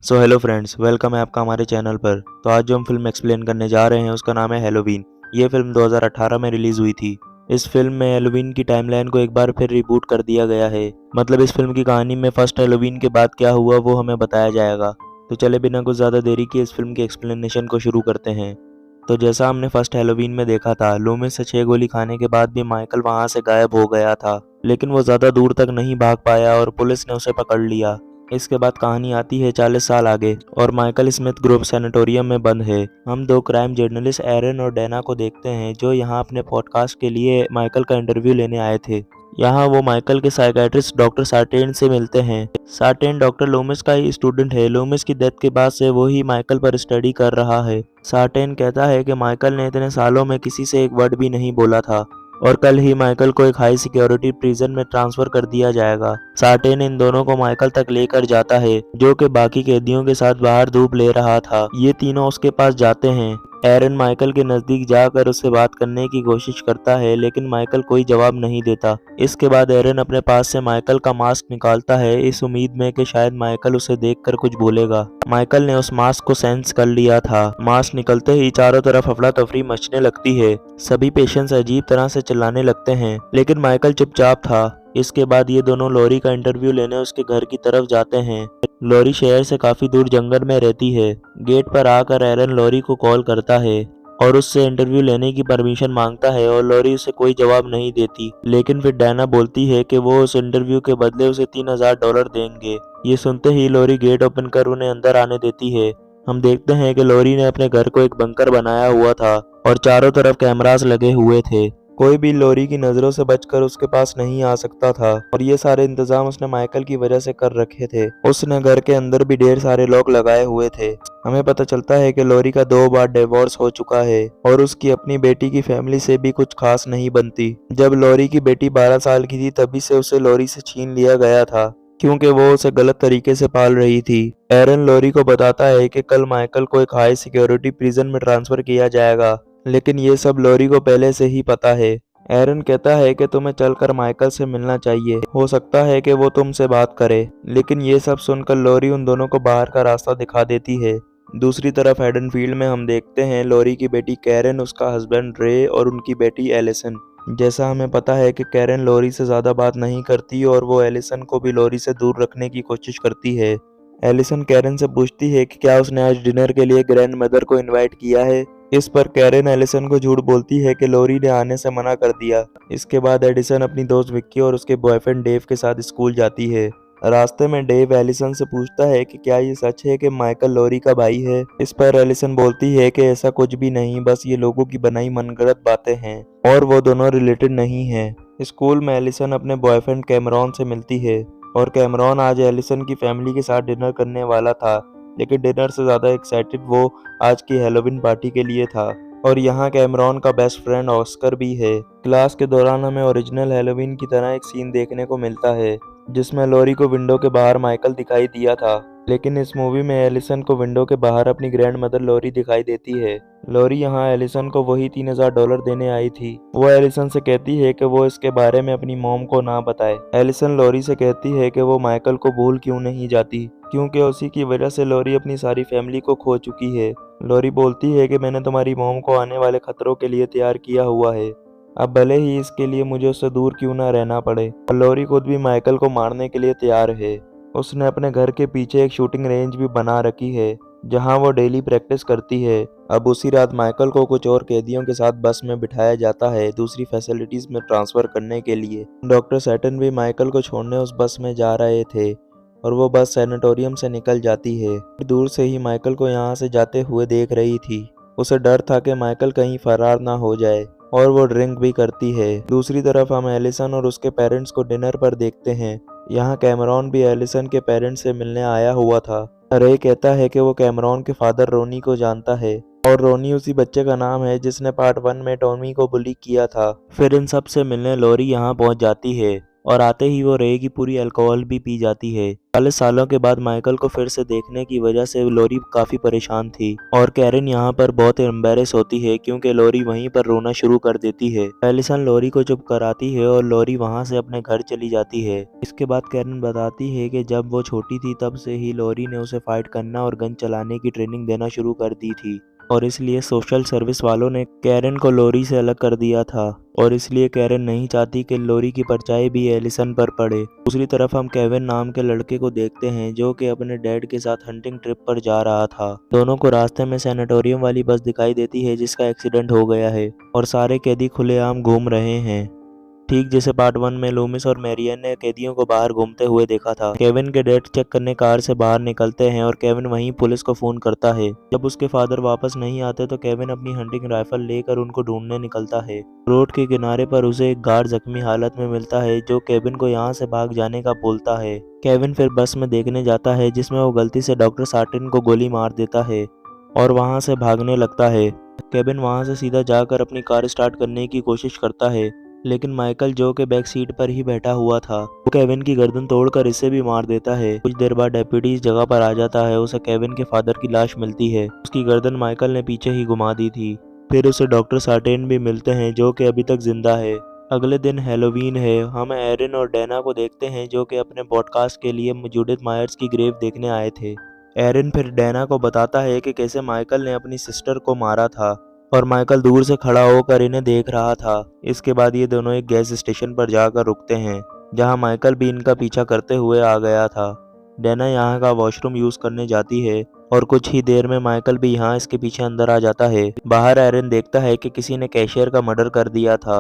So hello friends, welcome है आपका हमारे चैनल पर। तो आज जो हम फिल्म एक्सप्लेन करने जा रहे हैं उसका नाम है हैलोवीन। ये फिल्म 2018 में रिलीज हुई थी। इस फिल्म में हैलोवीन की टाइमलाइन को एक बार फिर रिबूट कर दिया गया है। मतलब इस फिल्म की कहानी में फर्स्ट हैलोवीन के बाद क्या हुआ वो हमें बताया जाएगा। तो चले बिना कुछ ज़्यादा देरी किए इस फिल्म के एक्सप्लेनेशन को शुरू करते हैं। तो जैसा हमने फर्स्ट हैलोवीन में देखा था, लूमिस से 6 गोली खाने के बाद भी माइकल वहां से गायब हो गया था, लेकिन वो ज़्यादा दूर तक नहीं भाग पाया और पुलिस ने उसे पकड़ लिया। इसके बाद कहानी आती है 40 साल आगे और माइकल स्मिथ ग्रुप सैनिटोरियम में बंद है। हम दो क्राइम जर्नलिस्ट एरन और डैना को देखते हैं जो यहाँ अपने पॉडकास्ट के लिए माइकल का इंटरव्यू लेने आए थे। यहाँ वो माइकल के साइकेट्रिस्ट डॉक्टर सार्टेन से मिलते हैं। सार्टेन डॉक्टर लूमिस का ही स्टूडेंट है। लूमिस की डेथ के बाद से वो ही माइकल पर स्टडी कर रहा है। सार्टेन कहता है कि माइकल ने इतने सालों में किसी से एक वर्ड भी नहीं बोला था और कल ही माइकल को एक हाई सिक्योरिटी प्रिजन में ट्रांसफर कर दिया जाएगा। सार्टेन इन दोनों को माइकल तक लेकर जाता है जो कि बाकी कैदियों के साथ बाहर धूप ले रहा था। ये तीनों उसके पास जाते हैं। एरन माइकल के नजदीक जाकर उससे बात करने की कोशिश करता है लेकिन माइकल कोई जवाब नहीं देता। इसके बाद एरन अपने पास से माइकल का मास्क निकालता है इस उम्मीद में कि शायद माइकल उसे देखकर कुछ बोलेगा। माइकल ने उस मास्क को सेंस कर लिया था। मास्क निकलते ही चारों तरफ अफरा तफरी मचने लगती है। सभी पेशेंट्स अजीब तरह से चिल्लाने लगते हैं लेकिन माइकल चुपचाप था। इसके बाद ये दोनों लॉरी का इंटरव्यू लेने उसके घर की तरफ जाते हैं। लॉरी शहर से काफी दूर जंगल में रहती है। गेट पर आकर एरन लॉरी को कॉल करता है और उससे इंटरव्यू लेने की परमिशन मांगता है और लॉरी उसे कोई जवाब नहीं देती। लेकिन फिर डैना बोलती है कि वो उस इंटरव्यू के बदले उसे $3000 देंगे। ये सुनते ही लॉरी गेट ओपन कर उन्हें अंदर आने देती है। हम देखते हैं कि लॉरी ने अपने घर को एक बंकर बनाया हुआ था और चारों तरफ कैमरास लगे हुए थे। कोई भी लॉरी की नजरों से बचकर उसके पास नहीं आ सकता था और ये सारे इंतजाम उसने माइकल की वजह से कर रखे थे। उसने घर के अंदर भी ढेर सारे लॉक लगाए हुए थे। हमें पता चलता है कि लॉरी का 2 बार डिवोर्स हो चुका है और उसकी अपनी बेटी की फैमिली से भी कुछ खास नहीं बनती। जब लॉरी की बेटी 12 साल की थी तभी से उसे लॉरी से छीन लिया गया था क्योंकि वो उसे गलत तरीके से पाल रही थी। एरन लॉरी को बताता है कि कल माइकल को एक हाई सिक्योरिटी प्रिजन में ट्रांसफर किया जाएगा, लेकिन ये सब लॉरी को पहले से ही पता है। एरन कहता है कि तुम्हें चलकर माइकल से मिलना चाहिए, हो सकता है कि वो तुमसे बात करे। लेकिन ये सब सुनकर लॉरी उन दोनों को बाहर का रास्ता दिखा देती है। दूसरी तरफ हेडनफील्ड में हम देखते हैं लॉरी की बेटी कैरन, उसका हस्बैंड रे और उनकी बेटी एलिसन। जैसा हमें पता है कि कैरन लॉरी से ज़्यादा बात नहीं करती और वो एलिसन को भी लॉरी से दूर रखने की कोशिश करती है। एलिसन कैरन से पूछती है कि क्या उसने आज डिनर के लिए ग्रैंड मदर को इनवाइट किया है। इस पर कैरन एलिसन को झूठ बोलती है कि लॉरी ने आने से मना कर दिया। इसके बाद एडिसन अपनी दोस्त विक्की और उसके बॉयफ्रेंड डेव के साथ स्कूल जाती है। रास्ते में डेव एलिसन से पूछता है कि क्या ये सच है कि माइकल लॉरी का भाई है। इस पर एलिसन बोलती है कि ऐसा कुछ भी नहीं, बस ये लोगों की बनाई मनगढ़ंत बातें हैं और वो दोनों रिलेटेड नहीं हैं। स्कूल में एलिसन अपने बॉयफ्रेंड कैमरॉन से मिलती है और कैमरॉन आज एलिसन की फैमिली के साथ डिनर करने वाला था, लेकिन डिनर से ज़्यादा एक्साइटेड वो आज की हैलोवीन पार्टी के लिए था। और यहाँ कैमरॉन का बेस्ट फ्रेंड ऑस्कर भी है। क्लास के दौरान हमें ओरिजिनल हैलोवीन की तरह एक सीन देखने को मिलता है जिसमें लॉरी को विंडो के बाहर माइकल दिखाई दिया था, लेकिन इस मूवी में एलिसन को विंडो के बाहर अपनी ग्रैंड मदर लॉरी दिखाई देती है। लॉरी यहाँ एलिसन को वही $3000 देने आई थी। वो एलिसन से कहती है कि वो इसके बारे में अपनी मॉम को ना बताए। एलिसन लॉरी से कहती है कि वो माइकल को भूल क्यों नहीं जाती, क्योंकि उसी की वजह से लॉरी अपनी सारी फैमिली को खो चुकी है। लॉरी बोलती है कि मैंने तुम्हारी मॉम को आने वाले खतरों के लिए तैयार किया हुआ है, अब भले ही इसके लिए मुझे उससे दूर क्यों ना रहना पड़े। और लॉरी खुद भी माइकल को मारने के लिए तैयार है। उसने अपने घर के पीछे एक शूटिंग रेंज भी बना रखी है जहां वो डेली प्रैक्टिस करती है। अब उसी रात माइकल को कुछ और कैदियों के साथ बस में बिठाया जाता है दूसरी फैसिलिटीज में ट्रांसफर करने के लिए। डॉक्टर सैटन भी माइकल को छोड़ने उस बस में जा रहे थे और वो बस सैनिटोरियम से निकल जाती है। दूर से ही माइकल को यहाँ से जाते हुए देख रही थी। उसे डर था कि माइकल कहीं फरार ना हो जाए और वो ड्रिंक भी करती है। दूसरी तरफ हम एलिसन और उसके पेरेंट्स को डिनर पर देखते हैं। यहाँ कैमरॉन भी एलिसन के पेरेंट्स से मिलने आया हुआ था। रे कहता है कि वो कैमरॉन के फादर रोनी को जानता है और रोनी उसी बच्चे का नाम है जिसने पार्ट 1 में टॉमी को बुली किया था। फिर इन सब से मिलने लॉरी यहाँ पहुँच जाती है। और आते ही वो रे की पूरी अल्कोहल भी पी जाती है। 40 सालों के बाद माइकल को फिर से देखने की वजह से लोरी काफी परेशान थी और कैरन यहाँ पर बहुत एम्बेरस होती है क्योंकि लोरी वहीं पर रोना शुरू कर देती है। एलिसन लोरी को चुप कराती है और लोरी वहाँ से अपने घर चली जाती है। इसके बाद कैरन बताती है कि जब वो छोटी थी तब से ही लोरी ने उसे फाइट करना और गन चलाने की ट्रेनिंग देना शुरू कर दी थी और इसलिए सोशल सर्विस वालों ने कैरन को लोरी से अलग कर दिया था और इसलिए कैरन नहीं चाहती कि लोरी की परछाई भी एलिसन पर पड़े। दूसरी तरफ हम केविन नाम के लड़के को देखते हैं जो कि अपने डैड के साथ हंटिंग ट्रिप पर जा रहा था। दोनों को रास्ते में सैनिटोरियम वाली बस दिखाई देती है जिसका एक्सीडेंट हो गया है और सारे कैदी खुलेआम घूम रहे हैं, ठीक जैसे पार्ट 1 में लूमिस और मैरियन ने कैदियों को बाहर घूमते हुए देखा था। केविन के डैड चेक करने कार से बाहर निकलते हैं और केविन वहीं पुलिस को फोन करता है। जब उसके फादर वापस नहीं आते तो केविन अपनी हंटिंग राइफल लेकर उनको ढूंढने निकलता है। रोड के किनारे पर उसे एक गार्ड जख्मी हालत में मिलता है जो केविन को यहाँ से भाग जाने का बोलता है। केविन फिर बस में देखने जाता है जिसमें वो गलती से डॉक्टर सार्टिन को गोली मार देता है और वहाँ से भागने लगता है। केविन वहाँ से सीधा जाकर अपनी कार स्टार्ट करने की कोशिश करता है लेकिन माइकल जो के बैक सीट पर ही बैठा हुआ था वो केविन की गर्दन तोड़कर इसे भी मार देता है। कुछ देर बाद डेप्यूटी इस जगह पर आ जाता है। उसे केविन के फादर की लाश मिलती है। उसकी गर्दन माइकल ने पीछे ही घुमा दी थी। फिर उसे डॉक्टर सार्टेन भी मिलते हैं जो कि अभी तक जिंदा है। अगले दिन हैलोवीन है। हम एरिन और डैना को देखते हैं जो कि अपने पॉडकास्ट के लिए जूडिथ मायर्स की ग्रेव देखने आए थे। एरिन फिर डैना को बताता है कि कैसे माइकल ने अपनी सिस्टर को मारा था और माइकल दूर से खड़ा होकर इन्हें देख रहा था। इसके बाद ये दोनों एक गैस स्टेशन पर जाकर रुकते हैं जहां माइकल भी इनका पीछा करते हुए आ गया था। डैना यहाँ का वॉशरूम यूज करने जाती है और कुछ ही देर में माइकल भी यहाँ इसके पीछे अंदर आ जाता है। बाहर एरिन देखता है कि किसी ने कैशियर का मर्डर कर दिया था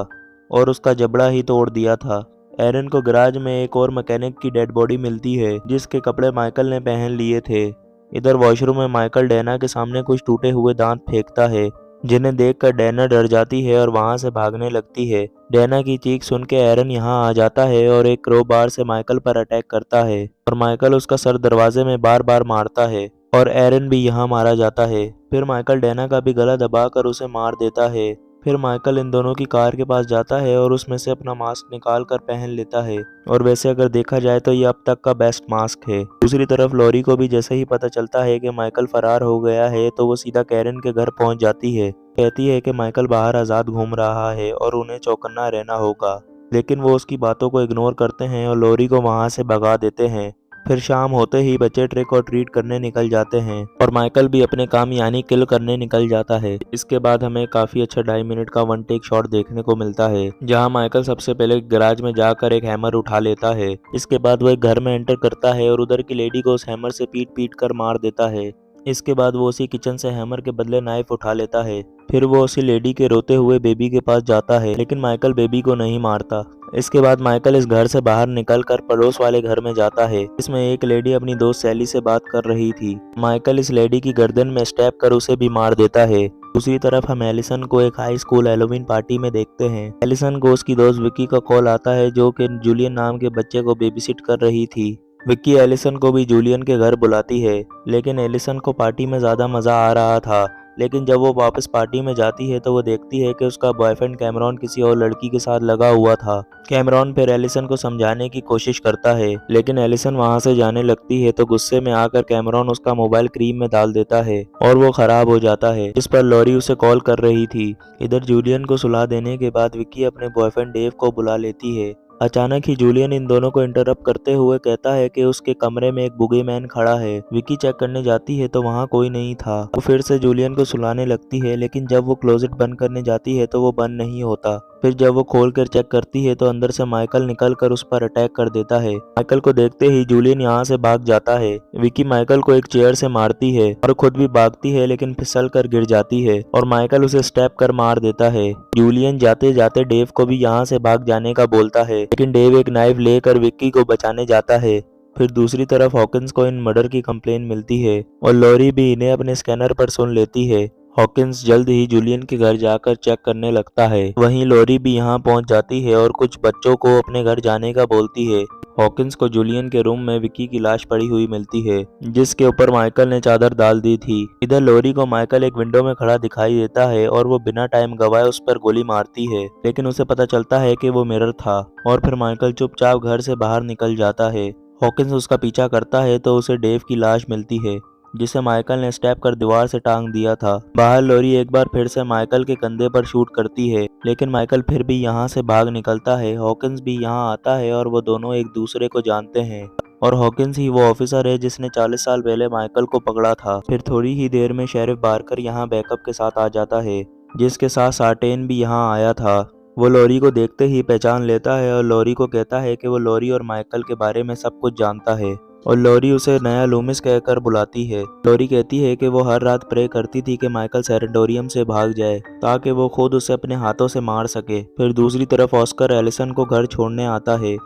और उसका जबड़ा ही तोड़ दिया था। एरिन को गैराज में एक और मैकेनिक की डेड बॉडी मिलती है जिसके कपड़े माइकल ने पहन लिए थे। इधर वॉशरूम में माइकल डैना के सामने कुछ टूटे हुए दांत फेंकता है जिन्हें देखकर डैना डर जाती है और वहां से भागने लगती है। डैना की चीख सुन के एरन यहाँ आ जाता है और एक क्रोबार से माइकल पर अटैक करता है और माइकल उसका सर दरवाजे में बार बार मारता है और एरन भी यहाँ मारा जाता है। फिर माइकल डैना का भी गला दबाकर उसे मार देता है। फिर माइकल इन दोनों की कार के पास जाता है और उसमें से अपना मास्क निकाल कर पहन लेता है और वैसे अगर देखा जाए तो ये अब तक का बेस्ट मास्क है। दूसरी तरफ लोरी को भी जैसे ही पता चलता है कि माइकल फरार हो गया है तो वो सीधा कैरन के घर पहुंच जाती है। कहती है कि माइकल बाहर आज़ाद घूम रहा है और उन्हें चौकन्ना रहना होगा, लेकिन वो उसकी बातों को इग्नोर करते हैं और लोरी को वहां से भगा देते हैं। फिर शाम होते ही बच्चे ट्रिक और ट्रीट करने निकल जाते हैं और माइकल भी अपने काम यानी किल करने निकल जाता है। इसके बाद हमें काफी अच्छा 2.5 मिनट का वन टेक शॉट देखने को मिलता है जहां माइकल सबसे पहले गैराज में जाकर एक हैमर उठा लेता है। इसके बाद वो एक घर में एंटर करता है और उधर की लेडी को उस हैमर से पीट पीट कर मार देता है। इसके बाद वो उसी किचन से हैमर के बदले नाइफ उठा लेता है। फिर वो उसी लेडी के रोते हुए बेबी के पास जाता है लेकिन माइकल बेबी को नहीं मारता। इसके बाद माइकल इस घर से बाहर निकलकर पड़ोस वाले घर में जाता है। इसमें एक लेडी अपनी दोस्त सैली से बात कर रही थी। माइकल इस लेडी की गर्दन में स्टैप कर उसे भी मार देता है। दूसरी तरफ हम एलिसन को एक हाई स्कूल हैलोवीन पार्टी में देखते हैं। एलिसन को उसकी दोस्त विक्की का कॉल आता है जो कि जूलियन नाम के बच्चे को बेबीसिट कर रही थी। विक्की एलिसन को भी जूलियन के घर बुलाती है लेकिन एलिसन को पार्टी में ज़्यादा मज़ा आ रहा था। लेकिन जब वो वापस पार्टी में जाती है तो वो देखती है कि उसका बॉयफ्रेंड कैमरॉन किसी और लड़की के साथ लगा हुआ था। कैमरॉन फिर एलिसन को समझाने की कोशिश करता है लेकिन एलिसन वहां से जाने लगती है तो गुस्से में आकर कैमरॉन उसका मोबाइल क्रीम में डाल देता है और वो खराब हो जाता है, जिस पर लॉरी उसे कॉल कर रही थी। इधर जूलियन को सुला देने के बाद विक्की अपने बॉयफ्रेंड डेव को बुला लेती है। अचानक ही जूलियन इन दोनों को इंटरप्ट करते हुए कहता है कि उसके कमरे में एक बुगी मैन खड़ा है। विक्की चेक करने जाती है तो वहाँ कोई नहीं था। वो फिर से जूलियन को सुलाने लगती है लेकिन जब वो क्लोजेट बंद करने जाती है तो वो बंद नहीं होता। फिर जब वो खोल कर चेक करती है तो अंदर से माइकल निकल कर उस पर अटैक कर देता है। माइकल को देखते ही जूलियन यहाँ से भाग जाता है। विक्की माइकल को एक चेयर से मारती है और खुद भी भागती है लेकिन फिसल कर गिर जाती है और माइकल उसे स्टेप कर मार देता है। जूलियन जाते जाते डेव को भी यहाँ से भाग जाने का बोलता है लेकिन डेव एक नाइफ लेकर विक्की को बचाने जाता है। फिर दूसरी तरफ हॉकिंस को इन मर्डर की कंप्लेन मिलती है और लॉरी भी इन्हें अपने स्कैनर पर सुन लेती है हॉकिंस जल्द ही जूलियन के घर जाकर चेक करने लगता है। वहीं लॉरी भी यहाँ पहुँच जाती है और कुछ बच्चों को अपने घर जाने का बोलती है। हॉकिंस को जूलियन के रूम में विकी की लाश पड़ी हुई मिलती है, जिसके ऊपर माइकल ने चादर डाल दी थी। इधर लॉरी को माइकल एक विंडो में खड़ा दिखाई देता है और वो बिना टाइम गवाए उस पर गोली मारती है, लेकिन उसे पता चलता है कि वो मिरर था और फिर माइकल चुपचाप घर से बाहर निकल जाता है। हॉकिंस उसका पीछा करता है तो उसे डेव की लाश मिलती है, जिसे माइकल ने स्टेप कर दीवार से टांग दिया था। बाहर लॉरी एक बार फिर से माइकल के कंधे पर शूट करती है, लेकिन माइकल फिर भी यहाँ से भाग निकलता है। हॉकिंस भी यहाँ आता है और वो दोनों एक दूसरे को जानते हैं और हॉकिंस ही वो ऑफिसर है जिसने 40 साल पहले माइकल को पकड़ा था। फिर थोड़ी ही देर में शेरिफ बारकर यहाँ बैकअप के साथ आ जाता है, जिसके साथ सार्टेन भी यहाँ आया था। वो लॉरी को देखते ही पहचान लेता है और लॉरी को कहता है कि वो लॉरी और माइकल के बारे में सब कुछ जानता है और लॉरी उसे नया लूमिस कहकर बुलाती है। लॉरी कहती है कि वो हर रात प्रे करती थी कि माइकल सेरेंटोरियम से भाग जाए ताकि वो खुद उसे अपने हाथों से मार सके। फिर दूसरी तरफ ऑस्कर एलिसन को घर छोड़ने आता है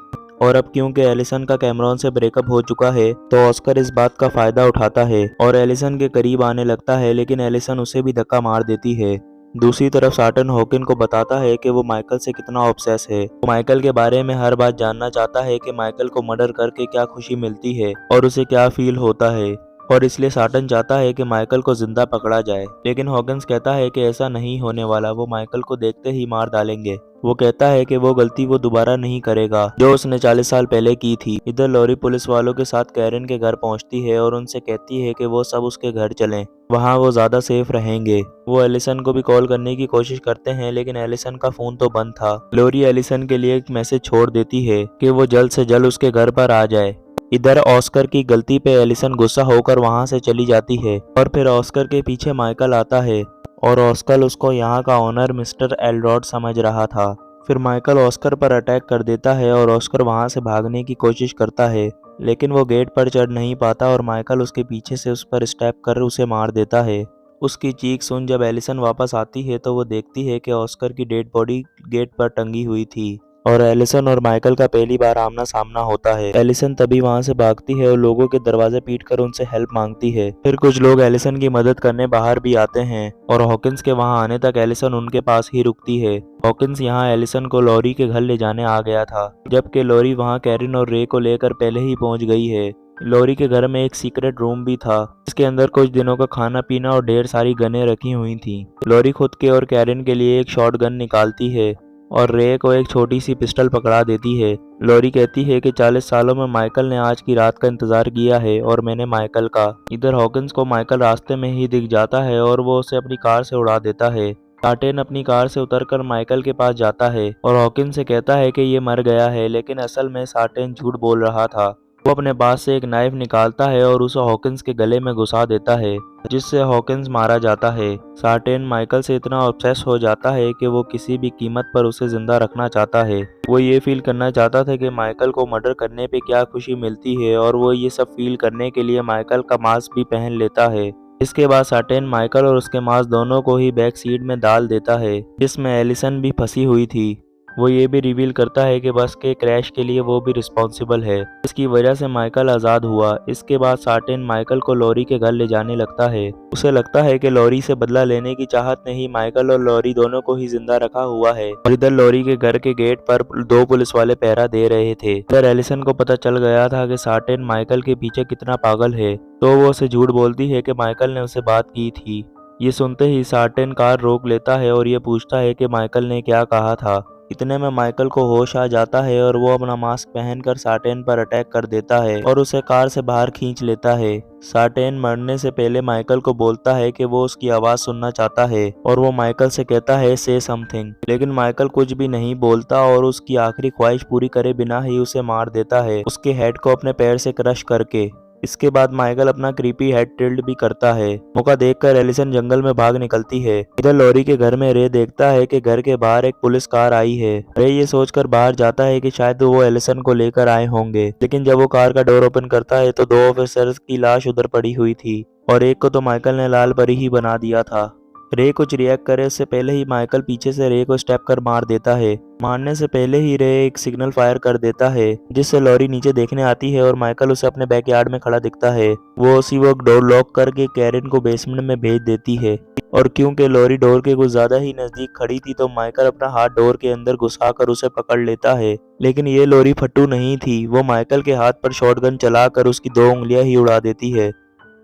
और अब क्योंकि एलिसन का कैमरॉन से ब्रेकअप हो चुका है तो ऑस्कर इस बात का फायदा उठाता है और एलिसन के करीब आने लगता है, लेकिन एलिसन उसे भी धक्का मार देती है। दूसरी तरफ साटन हॉकिन को बताता है कि वो माइकल से कितना ऑब्सेस है। वो माइकल के बारे में हर बात जानना चाहता है कि माइकल को मर्डर करके क्या खुशी मिलती है और उसे क्या फील होता है, और इसलिए साटन चाहता है कि माइकल को जिंदा पकड़ा जाए। लेकिन हॉकिंस कहता है कि ऐसा नहीं होने वाला, वो माइकल को देखते ही मार डालेंगे। वो कहता है कि वो गलती वो दोबारा नहीं करेगा जो उसने 40 साल पहले की थी। इधर लॉरी पुलिस वालों के साथ कैरन के घर पहुंचती है और उनसे कहती है कि वो सब उसके घर चलें, वहाँ वो ज्यादा सेफ रहेंगे। वो एलिसन को भी कॉल करने की कोशिश करते हैं, लेकिन एलिसन का फोन तो बंद था। लॉरी एलिसन के लिए एक मैसेज छोड़ देती है कि वो जल्द से जल्द उसके घर पर आ जाए। इधर ऑस्कर की गलती पे एलिसन गुस्सा होकर वहां से चली जाती है और फिर ऑस्कर के पीछे माइकल आता है और ऑस्कर उसको यहाँ का ओनर मिस्टर एल्रॉड समझ रहा था। फिर माइकल ऑस्कर पर अटैक कर देता है और ऑस्कर वहां से भागने की कोशिश करता है, लेकिन वो गेट पर चढ़ नहीं पाता और माइकल उसके पीछे से उस पर स्टेप कर उसे मार देता है। उसकी चीख सुन जब एलिसन वापस आती है तो वो देखती है कि ऑस्कर की डेड बॉडी गेट पर टंगी हुई थी और एलिसन और माइकल का पहली बार आमना सामना होता है। एलिसन तभी वहां से भागती है और लोगों के दरवाजे पीटकर उनसे हेल्प मांगती है। फिर कुछ लोग एलिसन की मदद करने बाहर भी आते हैं और हॉकिंस के वहां आने तक एलिसन उनके पास ही रुकती है। हॉकिंस यहाँ एलिसन को लॉरी के घर ले जाने आ गया था, जबकि लॉरी वहाँ कैरिन और रे को लेकर पहले ही पहुंच गई है। लॉरी के घर में एक सीक्रेट रूम भी था, जिसके अंदर कुछ दिनों का खाना पीना और ढेर सारी गनें रखी हुई थी। लॉरी खुद के और कैरिन के लिए एक शॉट गन निकालती है और रे को एक छोटी सी पिस्टल पकड़ा देती है। लॉरी कहती है कि 40 सालों में माइकल ने आज की रात का इंतजार किया है और मैंने माइकल का। इधर हॉकिंस को माइकल रास्ते में ही दिख जाता है और वो उसे अपनी कार से उड़ा देता है। सार्टेन अपनी कार से उतरकर माइकल के पास जाता है और हॉकिंस से कहता है कि ये मर गया है, लेकिन असल में सार्टेन झूठ बोल रहा था। वो अपने पास से एक नाइफ निकालता है और उसे हॉकिंस के गले में घुसा देता है, जिससे हॉकिंस मारा जाता है। सार्टेन माइकल से इतना ऑब्सेस हो जाता है कि वो किसी भी कीमत पर उसे जिंदा रखना चाहता है। वो ये फील करना चाहता था कि माइकल को मर्डर करने पे क्या खुशी मिलती है और वो ये सब फील करने के लिए माइकल का मास्क भी पहन लेता है। इसके बाद सार्टेन माइकल और उसके मास्क दोनों को ही बैक सीट में डाल देता है, जिसमें एलिसन भी फंसी हुई थी। वो ये भी रिवील करता है कि बस के क्रैश के लिए वो भी रिस्पॉन्सिबल है, इसकी वजह से माइकल आज़ाद हुआ। इसके बाद सार्टेन माइकल को लॉरी के घर ले जाने लगता है। उसे लगता है कि लॉरी से बदला लेने की चाहत ने ही माइकल और लॉरी दोनों को ही जिंदा रखा हुआ है। और इधर लॉरी के घर के गेट पर 2 पुलिस वाले पहरा दे रहे थे। इधर एलिसन को पता चल गया था कि सार्टेन माइकल के पीछे कितना पागल है, तो वो उसे झूठ बोलती है कि माइकल ने उसे बात की थी। ये सुनते ही सार्टेन कार रोक लेता है और ये पूछता है कि माइकल ने क्या कहा था। इतने में माइकल को होश आ जाता है और वो अपना मास्क पहनकर सार्टेन पर अटैक कर देता है और उसे कार से बाहर खींच लेता है। सार्टेन मरने से पहले माइकल को बोलता है कि वो उसकी आवाज सुनना चाहता है और वो माइकल से कहता है से समथिंग, लेकिन माइकल कुछ भी नहीं बोलता और उसकी आखिरी ख्वाहिश पूरी करे बिना ही उसे मार देता है, उसके हेड को अपने पैर से क्रश करके। इसके बाद माइकल अपना क्रीपी हेड टिल्ड भी करता है। मौका देखकर एलिसन जंगल में भाग निकलती है। इधर लॉरी के घर में रे देखता है कि घर के बाहर एक पुलिस कार आई है। रे ये सोचकर बाहर जाता है कि शायद वो एलिसन को लेकर आए होंगे, लेकिन जब वो कार का डोर ओपन करता है तो 2 ऑफिसर्स की लाश उधर पड़ी हुई थी और एक को तो माइकल ने लाल परी ही बना दिया था। रे कुछ रिएक्ट करे उससे पहले ही माइकल पीछे से रे को स्टेप कर मार देता है। मारने से पहले ही रे एक सिग्नल फायर कर देता है, जिससे लॉरी नीचे देखने आती है और माइकल उसे अपने बैकयार्ड में खड़ा दिखता है। वो उसी वक्त डोर लॉक करके कैरिन को बेसमेंट में भेज देती है। और क्योंकि लॉरी डोर के कुछ ज्यादा ही नजदीक खड़ी थी तो माइकल अपना हाथ डोर के अंदर घुसाकर उसे पकड़ लेता है। लेकिन ये लॉरी फट्टू नहीं थी, वो माइकल के हाथ पर शॉटगन चलाकर उसकी 2 उंगलियां ही उड़ा देती है।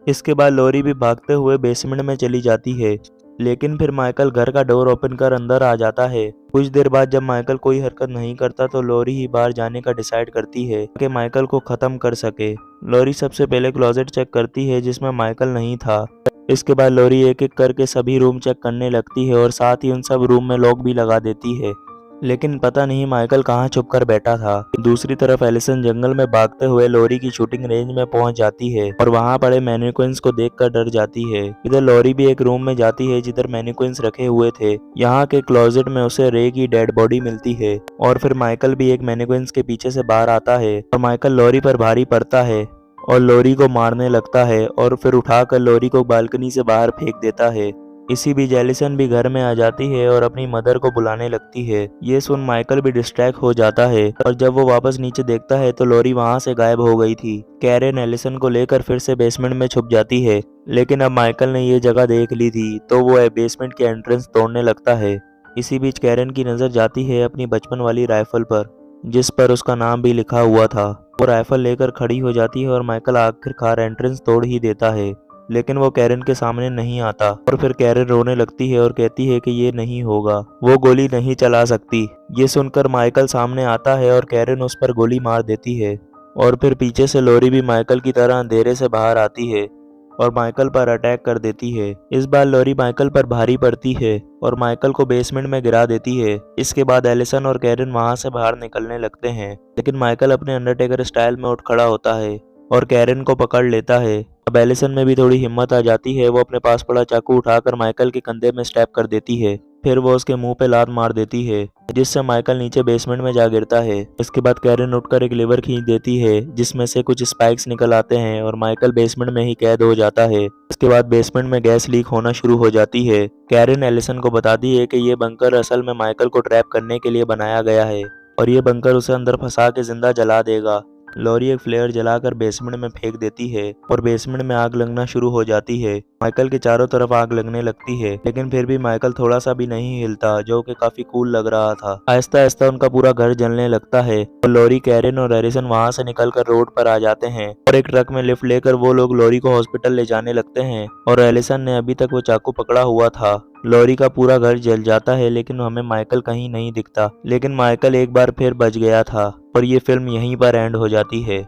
इसके बाद लॉरी भी भागते हुए बेसमेंट में चली जाती है। लेकिन फिर माइकल घर का डोर ओपन कर अंदर आ जाता है। कुछ देर बाद जब माइकल कोई हरकत नहीं करता तो लॉरी ही बाहर जाने का डिसाइड करती है कि माइकल को खत्म कर सके। लॉरी सबसे पहले क्लोजेट चेक करती है जिसमें माइकल नहीं था। इसके बाद लॉरी एक एक करके सभी रूम चेक करने लगती है और साथ ही उन सब रूम में लॉक भी लगा देती है। लेकिन पता नहीं माइकल कहाँ छुपकर बैठा था। दूसरी तरफ एलिसन जंगल में भागते हुए लॉरी की शूटिंग रेंज में पहुंच जाती है और वहां पड़े मैनिक्विन्स को देखकर डर जाती है। इधर लॉरी भी एक रूम में जाती है जिधर मैनिक्विन्स रखे हुए थे। यहाँ के क्लोजेट में उसे रे की डेड बॉडी मिलती है और फिर माइकल भी एक मैनिक्विन्स के पीछे से बाहर आता है और माइकल लॉरी पर भारी पड़ता है और लॉरी को मारने लगता है और फिर उठाकर लॉरी को बालकनी से बाहर फेंक देता है। इसी बीच एलिसन भी घर में आ जाती है और अपनी मदर को बुलाने लगती है। ये सुन माइकल भी डिस्ट्रैक्ट हो जाता है और जब वो वापस नीचे देखता है तो लॉरी वहां से गायब हो गई थी। कैरेन एलिसन को लेकर फिर से बेसमेंट में छुप जाती है। लेकिन अब माइकल ने ये जगह देख ली थी तो वो बेसमेंट के एंट्रेंस तोड़ने लगता है। इसी बीच कैरेन की नजर जाती है अपनी बचपन वाली राइफल पर जिस पर उसका नाम भी लिखा हुआ था। वो राइफल लेकर खड़ी हो जाती है और माइकल आखिरकार एंट्रेंस तोड़ ही देता है। लेकिन वो कैरेन के सामने नहीं आता और फिर कैरेन रोने लगती है और कहती है कि ये नहीं होगा, वो गोली नहीं चला सकती। ये सुनकर माइकल सामने आता है और कैरेन उस पर गोली मार देती है और फिर पीछे से लॉरी भी माइकल की तरह अंधेरे से बाहर आती है और माइकल पर अटैक कर देती है। इस बार लॉरी माइकल पर भारी पड़ती है और माइकल को बेसमेंट में गिरा देती है। इसके बाद एलिसन और कैरेन वहां से बाहर निकलने लगते हैं। लेकिन माइकल अपने अंडरटेकर स्टाइल में उठ खड़ा होता है और कैरेन को पकड़ लेता है। अब एलिसन में भी थोड़ी हिम्मत आ जाती है। वो अपने पास पड़ा चाकू उठाकर माइकल के कंधे में स्टैब कर देती है। फिर वो उसके मुंह पे लात मार देती है जिससे माइकल नीचे बेसमेंट में जा गिरता है। इसके बाद कैरेन उठकर एक लीवर खींच देती है जिसमें से कुछ स्पाइक्स निकल आते हैं और माइकल बेसमेंट में ही कैद हो जाता है। इसके बाद बेसमेंट में गैस लीक होना शुरू हो जाती है। कैरेन एलिसन को बताती है कि ये बंकर असल में माइकल को ट्रैप करने के लिए बनाया गया है और ये बंकर उसे अंदर फंसा के जिंदा जला देगा। लॉरी एक फ्लेयर जलाकर बेसमेंट में फेंक देती है और बेसमेंट में आग लगना शुरू हो जाती है। माइकल के चारों तरफ आग लगने लगती है लेकिन फिर भी माइकल थोड़ा सा भी नहीं हिलता जो कि काफी कूल लग रहा था। आहिस्ता आहिस्ता उनका पूरा घर जलने लगता है और लॉरी, कैरेन और एलिसन वहां से निकलकर रोड पर आ जाते हैं और एक ट्रक में लिफ्ट लेकर वो लोग लॉरी को हॉस्पिटल ले जाने लगते हैं और एलिसन ने अभी तक वो चाकू पकड़ा हुआ था। लॉरी का पूरा घर जल जाता है लेकिन हमें माइकल कहीं नहीं दिखता। लेकिन माइकल एक बार फिर बच गया था और ये फिल्म यहीं पर एंड हो जाती है।